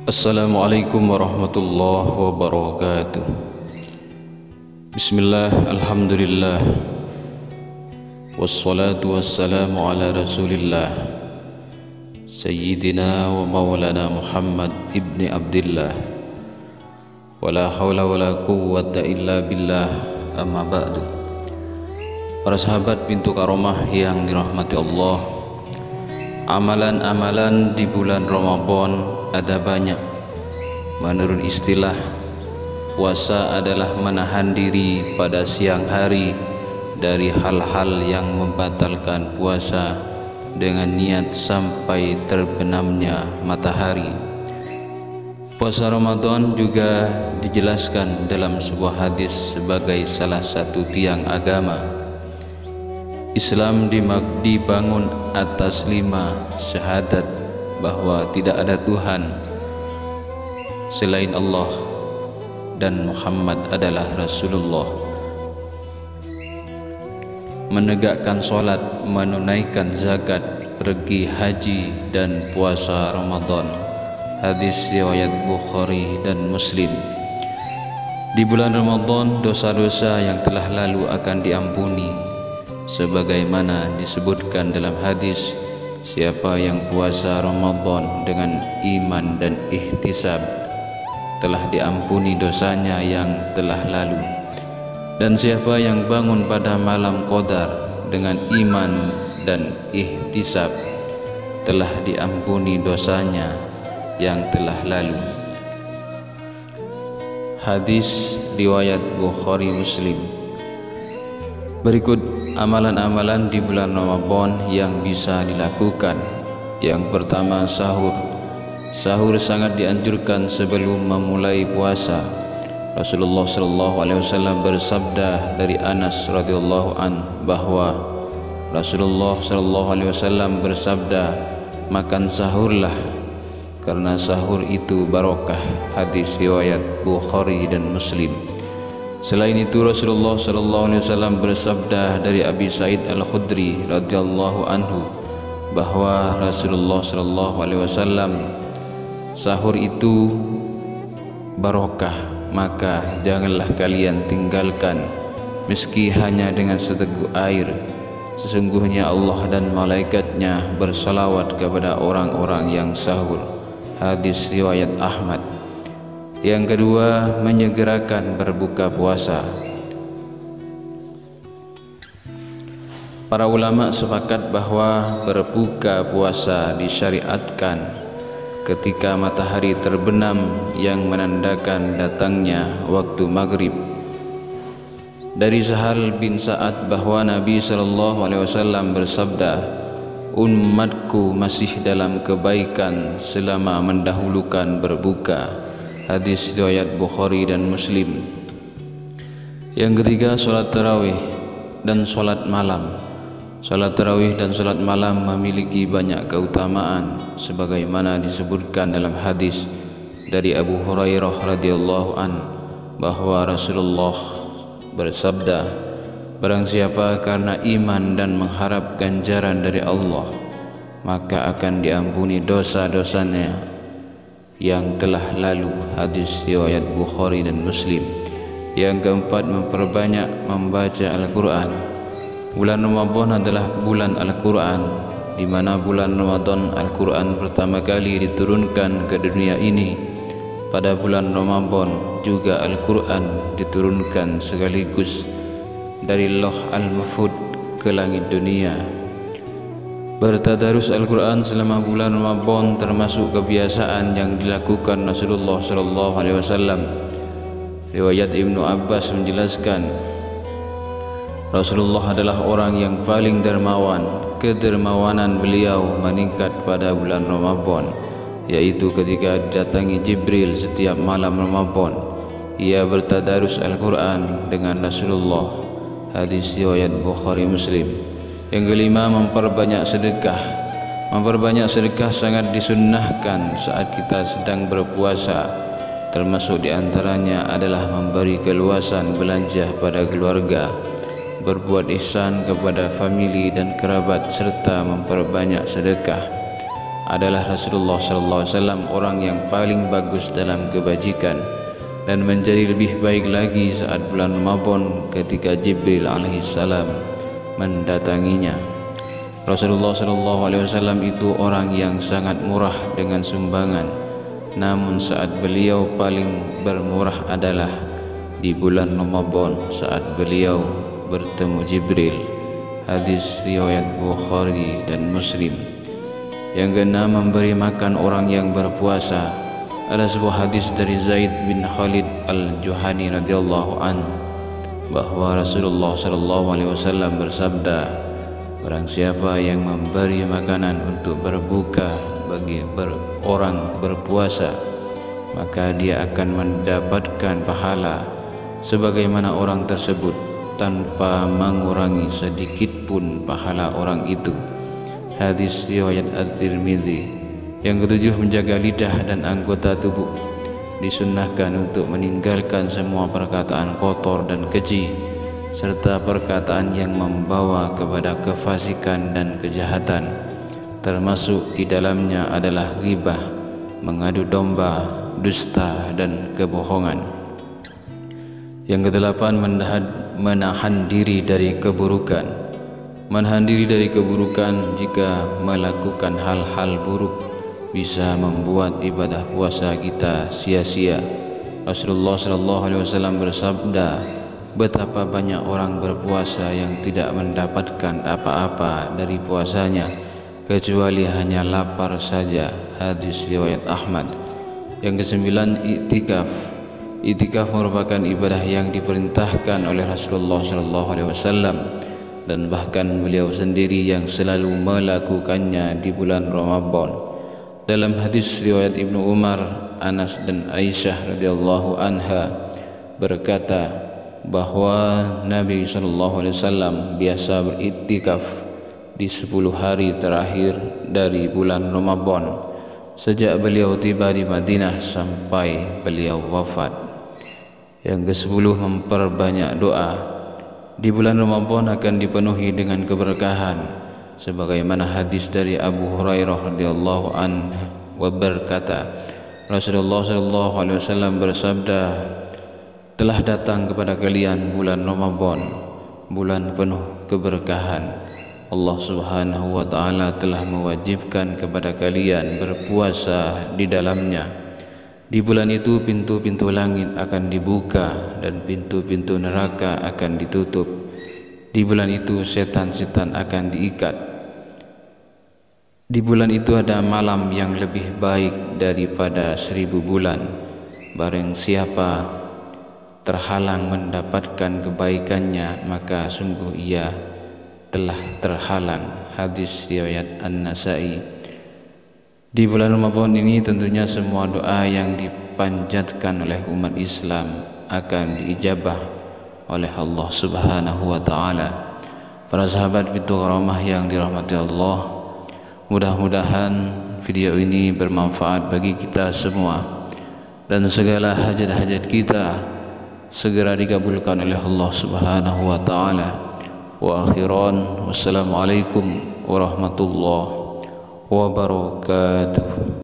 Assalamualaikum warahmatullahi wabarakatuh. Bismillah, alhamdulillah, wassalatu wassalamu ala rasulillah Sayyidina wa maulana Muhammad ibni Abdillah. Wala hawla wala quwwata illa billah, amma ba'du. Para sahabat pintu karomah yang dirahmati Allah, amalan-amalan di bulan Ramadan ada banyak. Menurut istilah, puasa adalah menahan diri pada siang hari dari hal-hal yang membatalkan puasa dengan niat sampai terbenamnya matahari. Puasa Ramadan juga dijelaskan dalam sebuah hadis sebagai salah satu tiang agama. Islam dibangun atas 5 syahadat bahwa tidak ada Tuhan selain Allah dan Muhammad adalah Rasulullah. Menegakkan sholat, menunaikan zakat, pergi haji dan puasa Ramadan. Hadis riwayat Bukhari dan Muslim. Di bulan Ramadan dosa-dosa yang telah lalu akan diampuni, sebagaimana disebutkan dalam hadis, siapa yang puasa Ramadan dengan iman dan ihtisab telah diampuni dosanya yang telah lalu. Dan siapa yang bangun pada malam Qadar dengan iman dan ihtisab telah diampuni dosanya yang telah lalu. Hadis riwayat Bukhari Muslim. Berikut amalan-amalan di bulan Ramadan yang bisa dilakukan. Yang pertama, sahur. Sahur sangat dianjurkan sebelum memulai puasa. Rasulullah SAW bersabda dari Anas radhiyallahu an bahwa Rasulullah SAW bersabda, makan sahurlah karena sahur itu barokah. Hadis riwayat Bukhari dan Muslim. Selain itu Rasulullah SAW bersabda dari Abi Sa'id Al-Khudri radhiyallahu anhu bahwa Rasulullah SAW, sahur itu barokah, maka janganlah kalian tinggalkan meski hanya dengan seteguk air. Sesungguhnya Allah dan malaikatnya bersalawat kepada orang-orang yang sahur. Hadis riwayat Ahmad. Yang kedua, menyegerakan berbuka puasa. Para ulama sepakat bahwa berbuka puasa disyariatkan ketika matahari terbenam yang menandakan datangnya waktu maghrib. Dari Sahal bin Sa'ad bahwa Nabi SAW bersabda, umatku masih dalam kebaikan selama mendahulukan berbuka. Hadis riwayat Bukhari dan Muslim. Yang ketiga, sholat tarawih dan sholat malam. Sholat tarawih dan sholat malam memiliki banyak keutamaan sebagaimana disebutkan dalam hadis dari Abu Hurairah radhiyallahu an bahwa Rasulullah bersabda, barang siapa karena iman dan mengharap ganjaran dari Allah, maka akan diampuni dosa-dosanya yang telah lalu. Hadis riwayat Bukhari dan Muslim. Yang keempat, memperbanyak membaca Al-Quran. Bulan Ramadan adalah bulan Al-Quran, di mana bulan Ramadan Al-Quran pertama kali diturunkan ke dunia ini. Pada bulan Ramadan juga Al-Quran diturunkan sekaligus dari Lauh Al-Mahfuz ke langit dunia. Bertadarus Al-Quran selama bulan Ramadan termasuk kebiasaan yang dilakukan Rasulullah SAW. Riwayat Ibnu Abbas menjelaskan, Rasulullah adalah orang yang paling dermawan. Kedermawanan beliau meningkat pada bulan Ramadan, yaitu ketika didatangi Jibril setiap malam Ramadan. Ia bertadarus Al-Quran dengan Rasulullah. Hadis riwayat Bukhari Muslim. Yang kelima, memperbanyak sedekah. Memperbanyak sedekah sangat disunnahkan saat kita sedang berpuasa. Termasuk diantaranya adalah memberi keluasan belanja pada keluarga, berbuat ihsan kepada famili dan kerabat, serta memperbanyak sedekah. adalah Rasulullah SAW orang yang paling bagus dalam kebajikan, dan menjadi lebih baik lagi saat bulan Ramadan ketika Jibril alaihissalam mendatanginya. Rasulullah SAW itu orang yang sangat murah dengan sumbangan, namun saat beliau paling bermurah adalah di bulan Ramadan saat beliau bertemu Jibril. Hadis riwayat Bukhari dan Muslim. Yang keenam, memberi makan orang yang berpuasa. Ada sebuah hadis dari Zaid bin Khalid al-Juhani radhiyallahu anhu bahwa Rasulullah SAW bersabda, barang siapa yang memberi makanan untuk berbuka bagi orang berpuasa, maka dia akan mendapatkan pahala sebagaimana orang tersebut tanpa mengurangi sedikit pun pahala orang itu. Hadis riwayat At-Tirmidzi. Yang ketujuh, menjaga lidah dan anggota tubuh. Disunnahkan untuk meninggalkan semua perkataan kotor dan keji serta perkataan yang membawa kepada kefasikan dan kejahatan, termasuk di dalamnya adalah ghibah, mengadu domba, dusta dan kebohongan. Yang kedelapan, menahan diri dari keburukan. Menahan diri dari keburukan jika melakukan hal-hal buruk bisa membuat ibadah puasa kita sia-sia. Rasulullah SAW bersabda, betapa banyak orang berpuasa yang tidak mendapatkan apa-apa dari puasanya kecuali hanya lapar saja. Hadis riwayat Ahmad. Yang kesembilan, i'tikaf. I'tikaf merupakan ibadah yang diperintahkan oleh Rasulullah SAW dan bahkan beliau sendiri yang selalu melakukannya di bulan Ramadan. Dalam hadis riwayat Ibnu Umar, Anas dan Aisyah radhiyallahu anha berkata bahwa Nabi SAW biasa beriktikaf di 10 hari terakhir dari bulan Ramadan sejak beliau tiba di Madinah sampai beliau wafat. Yang ke-10, memperbanyak doa. Di bulan Ramadan akan dipenuhi dengan keberkahan, sebagaimana hadis dari Abu Hurairah radhiyallahu anhu berkata, Rasulullah SAW bersabda, telah datang kepada kalian bulan Ramadan, bulan penuh keberkahan. Allah Subhanahu wa taala telah mewajibkan kepada kalian berpuasa di dalamnya. Di bulan itu pintu-pintu langit akan dibuka dan pintu-pintu neraka akan ditutup. Di bulan itu setan-setan akan diikat. Di bulan itu ada malam yang lebih baik daripada 1000 bulan. Barang siapa terhalang mendapatkan kebaikannya, maka sungguh ia telah terhalang. Hadis riwayat An-Nasa'i. Di bulan Ramadan ini tentunya semua doa yang dipanjatkan oleh umat Islam akan diijabah oleh Allah Subhanahu wa taala. Para sahabat Pintu Karamah yang dirahmati Allah, mudah-mudahan video ini bermanfaat bagi kita semua dan segala hajat-hajat kita segera dikabulkan oleh Allah Subhanahu wa taala. Wa akhiran, wassalamualaikum warahmatullahi wabarakatuh.